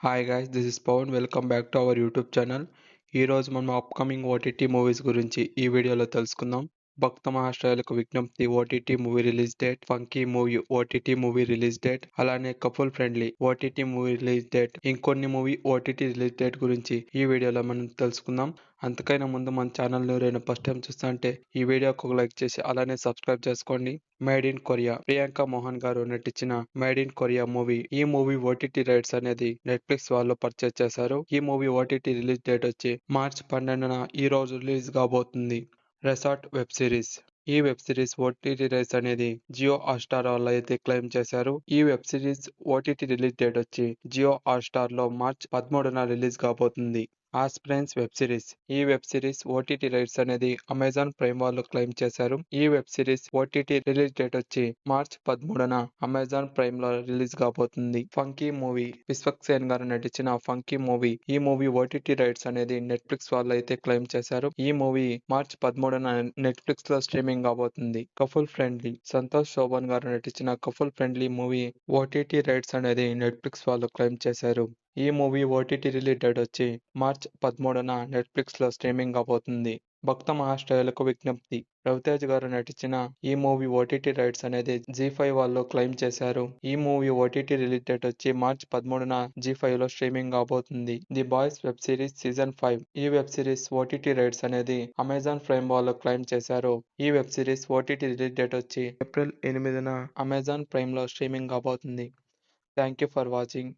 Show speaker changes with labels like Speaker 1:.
Speaker 1: Hi guys, this is Pavan. Welcome back to our YouTube channel. ఈరోజు మనం upcoming OTT movies గురించి ఈ వీడియోలో తెలుసుకుందాం. భక్త మహాశయులకు విజ్ఞప్తి OTT movie release date, funky movie OTT movie release date, అలానే couple friendly OTT movie release date, ఇంకొన్ని మూవీ ఓటీటీ రిలీజ్ డేట్ గురించి ఈ వీడియోలో మనం తెలుసుకుందాం. అంతకైనా ముందు మన ఛానల్ ఎవరైనా ఫస్ట్ టైం చూస్తుంటే ఈ వీడియోకి ఒక లైక్ చేసి అలానే సబ్స్క్రైబ్ చేసుకోండి. Made in Korea Priyanka Mohan గారు నటించిన మేడ్ ఇన్ కొరియా మూవీ. ఈ మూవీ ఓటీటీ రైట్స్ అనేది నెట్ఫ్లిక్స్ వాళ్ళు పర్చేస్ చేశారు. ఈ మూవీ ఓటీటీ రిలీజ్ డేట్ వచ్చి మార్చ్ 12న ఈ రోజు రిలీజ్ కాబోతుంది. Resort web series. ఈ వెబ్ సిరీస్ ఓటీటీ రైట్స్ అనేది జియో హాట్‌స్టార్ వాళ్ళు అయితే క్లెయిమ్ చేశారు. ఈ web series OTT release date వచ్చి జియో హాట్‌స్టార్ లో మార్చ్ 13న రిలీజ్ కాబోతుంది. ఆస్ప్రెన్స్ వెబ్ సిరీస్. ఈ వెబ్ సిరీస్ ఓటీటీ రైట్స్ అనేది అమెజాన్ ప్రైమ్ వాళ్ళు క్లెయిమ్ చేశారు. ఈ web series OTT release date వచ్చి మార్చ్ 13న అమెజాన్ ప్రైమ్ లో రిలీజ్ కాబోతుంది. Funky movie. విశ్వక్సేన్ గారు నటించిన ఫంకీ మూవీ. ఈ మూవీ ఓటీటీ రైట్స్ అనేది నెట్ఫ్లిక్స్ వాళ్ళు అయితే క్లెయిమ్ చేశారు. ఈ మూవీ మార్చ్ 13న నెట్ఫ్లిక్స్ లో స్ట్రీమింగ్ కాబోతుంది. Couple friendly. సంతోష్ శోభన్ గారు నటించిన couple friendly movie OTT rights అనేది నెట్ఫ్లిక్స్ వాళ్ళు క్లెయిమ్ చేశారు. ఈ మూవీ ఓటీటీ రిలీజ్ డేట్ వచ్చి మార్చ్ 13న నెట్ఫ్లిక్స్ లో స్ట్రీమింగ్ కాబోతుంది. భక్త మహాశయులకు విజ్ఞప్తి. రవితేజ్ గారు నటించిన ఈ మూవీ ఓటీటీ రైట్స్ అనేది జీ5 వాళ్ళు క్లెయిమ్ చేశారు. ఈ మూవీ ఓటీటీ రిలీజ్ డేట్ వచ్చి మార్చ్ 13న జీ5 లో స్ట్రీమింగ్ కాబోతుంది. The boys web series season 5. ఈ వెబ్ సిరీస్ ఓటీటీ రైట్స్ అనేది అమెజాన్ ప్రైమ్ వాళ్ళు క్లెయిమ్ చేశారు. ఈ web series OTT release date వచ్చి ఏప్రిల్ 8న అమెజాన్ ప్రైమ్ లో స్ట్రీమింగ్ కాబోతుంది. Thank you for watching.